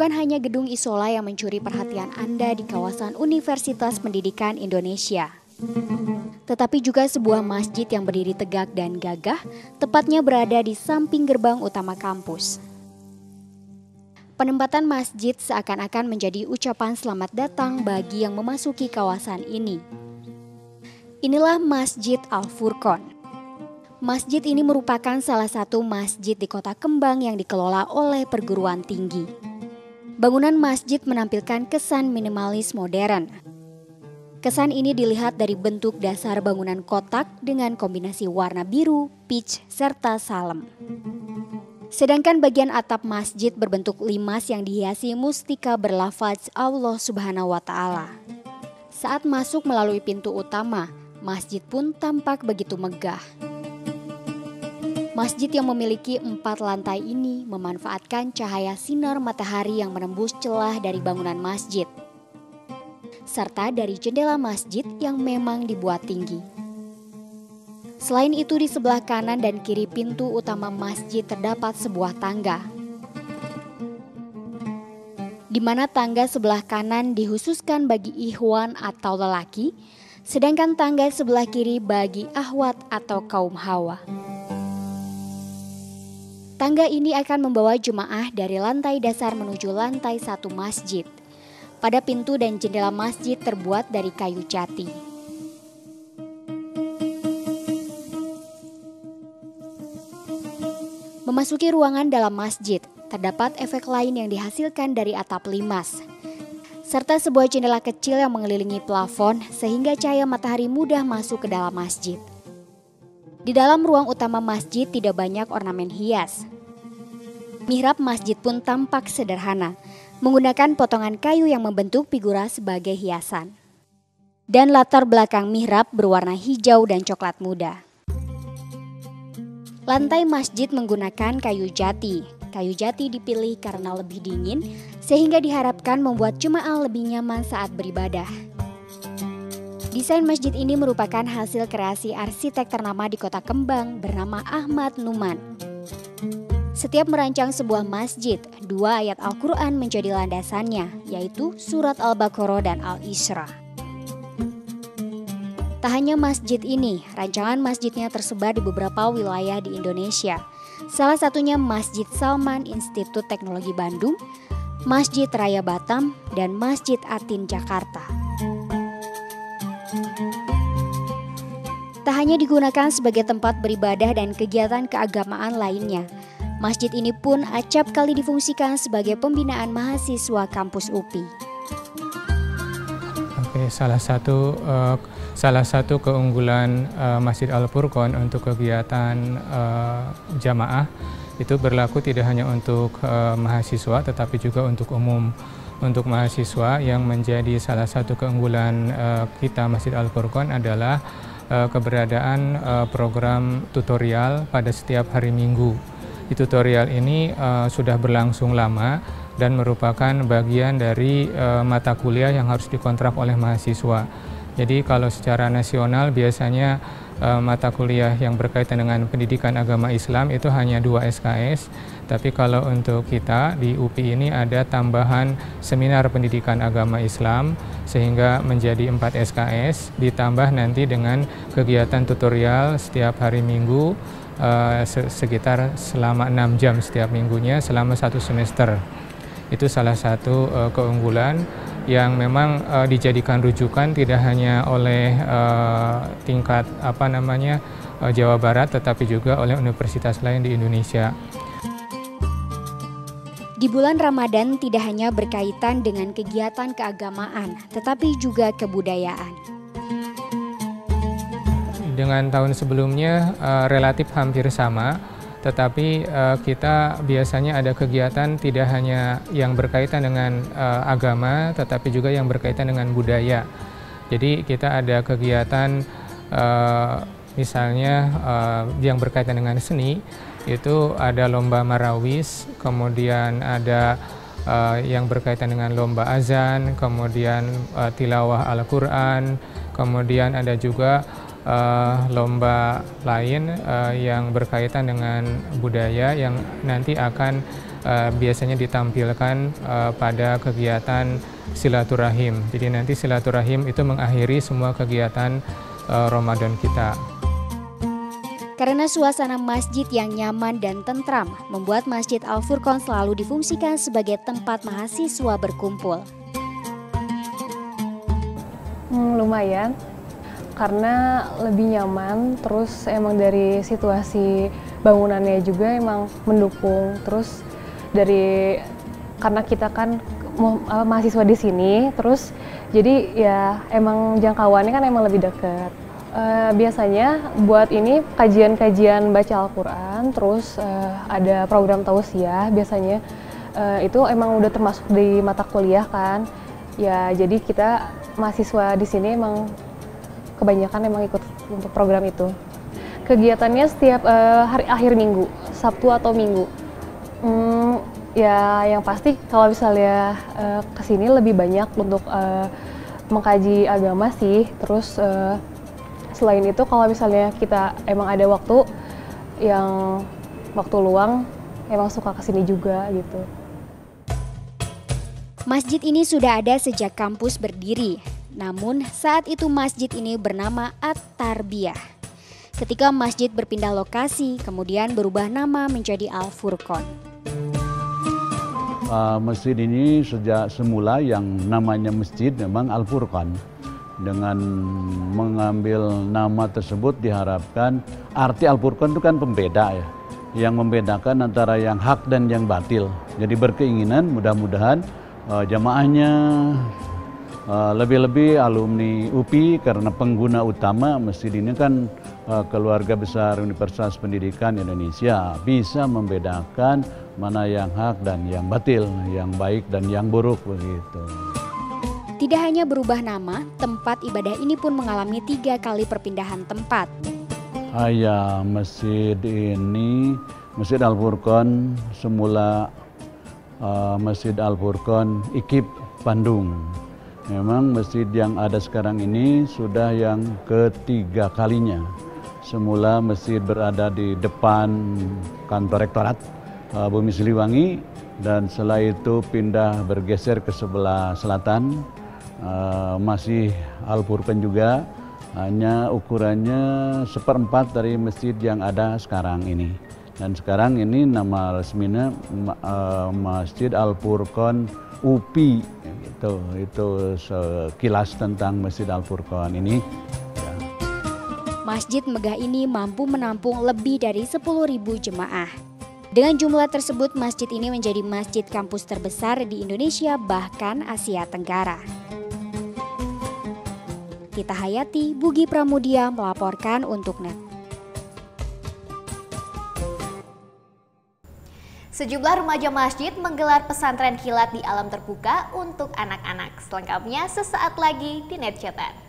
Bukan hanya gedung Isola yang mencuri perhatian Anda di kawasan Universitas Pendidikan Indonesia, tetapi juga sebuah masjid yang berdiri tegak dan gagah, tepatnya berada di samping gerbang utama kampus. Penempatan masjid seakan-akan menjadi ucapan selamat datang bagi yang memasuki kawasan ini. Inilah Masjid Al-Furqon. Masjid ini merupakan salah satu masjid di Kota Kembang yang dikelola oleh perguruan tinggi. Bangunan masjid menampilkan kesan minimalis modern. Kesan ini dilihat dari bentuk dasar bangunan kotak dengan kombinasi warna biru, peach, serta salem. Sedangkan bagian atap masjid berbentuk limas yang dihiasi mustika berlafaz Allah Subhanahu wa Ta'ala. Saat masuk melalui pintu utama, masjid pun tampak begitu megah. Masjid yang memiliki 4 lantai ini memanfaatkan cahaya sinar matahari yang menembus celah dari bangunan masjid, serta dari jendela masjid yang memang dibuat tinggi. Selain itu, di sebelah kanan dan kiri pintu utama masjid terdapat sebuah tangga, di mana tangga sebelah kanan dikhususkan bagi ikhwan atau lelaki, sedangkan tangga sebelah kiri bagi ahwat atau kaum hawa. Tangga ini akan membawa jemaah dari lantai dasar menuju lantai 1 masjid. Pada pintu dan jendela masjid terbuat dari kayu jati. Memasuki ruangan dalam masjid, terdapat efek lain yang dihasilkan dari atap limas, serta sebuah jendela kecil yang mengelilingi plafon sehingga cahaya matahari mudah masuk ke dalam masjid. Di dalam ruang utama masjid tidak banyak ornamen hias. Mihrab masjid pun tampak sederhana, menggunakan potongan kayu yang membentuk figura sebagai hiasan. Dan latar belakang mihrab berwarna hijau dan coklat muda. Lantai masjid menggunakan kayu jati. Kayu jati dipilih karena lebih dingin, sehingga diharapkan membuat jemaah lebih nyaman saat beribadah. Desain masjid ini merupakan hasil kreasi arsitek ternama di Kota Kembang bernama Ahmad Numan. Setiap merancang sebuah masjid, 2 ayat Al-Quran menjadi landasannya, yaitu surat Al-Baqarah dan Al-Isra. Tak hanya masjid ini, rancangan masjidnya tersebar di beberapa wilayah di Indonesia. Salah satunya Masjid Salman Institut Teknologi Bandung, Masjid Raya Batam, dan Masjid Atin Jakarta. Tak hanya digunakan sebagai tempat beribadah dan kegiatan keagamaan lainnya, masjid ini pun acap kali difungsikan sebagai pembinaan mahasiswa kampus UPI. Oke, salah satu keunggulan Masjid Al-Furqon untuk kegiatan jamaah itu berlaku tidak hanya untuk mahasiswa tetapi juga untuk umum. Untuk mahasiswa yang menjadi salah satu keunggulan kita Masjid Al-Furqon adalah keberadaan program tutorial pada setiap hari Minggu. Tutorial ini sudah berlangsung lama dan merupakan bagian dari mata kuliah yang harus dikontrak oleh mahasiswa. Jadi kalau secara nasional biasanya mata kuliah yang berkaitan dengan pendidikan agama Islam itu hanya 2 SKS, tapi kalau untuk kita di UPI ini ada tambahan seminar pendidikan agama Islam sehingga menjadi 4 SKS, ditambah nanti dengan kegiatan tutorial setiap hari Minggu sekitar selama 6 jam setiap minggunya selama 1 semester. Itu salah satu keunggulan yang memang dijadikan rujukan tidak hanya oleh tingkat Jawa Barat tetapi juga oleh universitas lain di Indonesia. Di bulan Ramadan tidak hanya berkaitan dengan kegiatan keagamaan tetapi juga kebudayaan. Dengan tahun sebelumnya relatif hampir sama, tetapi kita biasanya ada kegiatan tidak hanya yang berkaitan dengan agama, tetapi juga yang berkaitan dengan budaya. Jadi kita ada kegiatan misalnya yang berkaitan dengan seni, itu ada lomba marawis, kemudian ada yang berkaitan dengan lomba azan, kemudian tilawah Al-Quran, kemudian ada juga lomba lain yang berkaitan dengan budaya yang nanti akan biasanya ditampilkan pada kegiatan silaturahim. Jadi nanti silaturahim itu mengakhiri semua kegiatan Ramadan kita. Karena suasana masjid yang nyaman dan tentram, membuat Masjid Al-Furqon selalu difungsikan sebagai tempat mahasiswa berkumpul. Lumayan, karena lebih nyaman, terus emang dari situasi bangunannya juga emang mendukung. Terus karena kita kan mahasiswa di sini, terus jadi ya emang jangkauannya kan emang lebih dekat. Biasanya buat ini kajian-kajian baca Al-Quran, terus ada program tausiah, biasanya itu emang udah termasuk di mata kuliah kan. Ya jadi kita mahasiswa di sini emang kebanyakan emang ikut untuk program itu. Kegiatannya setiap hari akhir minggu, Sabtu atau Minggu. Ya yang pasti kalau misalnya kesini lebih banyak untuk mengkaji agama sih, terus selain itu kalau misalnya kita emang ada waktu luang, emang suka kesini juga gitu. Masjid ini sudah ada sejak kampus berdiri, namun saat itu masjid ini bernama At-Tarbiyah. Ketika masjid berpindah lokasi, kemudian berubah nama menjadi Al-Furqon. Masjid ini sejak semula yang namanya masjid memang Al-Furqon. Dengan mengambil nama tersebut diharapkan arti Al-Furqon itu kan pembeda ya, yang membedakan antara yang hak dan yang batil. Jadi berkeinginan mudah-mudahan jamaahnya lebih-lebih alumni UPI karena pengguna utama masjid ini kan keluarga besar Universitas Pendidikan Indonesia, bisa membedakan mana yang hak dan yang batil, yang baik dan yang buruk begitu. Tidak hanya berubah nama, tempat ibadah ini pun mengalami 3 kali perpindahan tempat. Masjid ini, Masjid Al-Furqon, semula Masjid Al-Furqon IKIP Bandung. Memang masjid yang ada sekarang ini sudah yang ketiga kalinya. Semula masjid berada di depan kantor rektorat Bumi Siliwangi, dan setelah itu pindah bergeser ke sebelah selatan. Masih Al-Furqon juga, hanya ukurannya 1/4 dari masjid yang ada sekarang ini. Dan sekarang ini nama resminya Masjid Al-Furqon UPI. Itu sekilas tentang Masjid Al-Furqon ini. Masjid megah ini mampu menampung lebih dari 10.000 jemaah. Dengan jumlah tersebut, masjid ini menjadi masjid kampus terbesar di Indonesia bahkan Asia Tenggara. Tita Hayati, Bugi Pramudia melaporkan untuk NET. Sejumlah remaja masjid menggelar pesantren kilat di alam terbuka untuk anak-anak. Selengkapnya sesaat lagi di NET Cetak.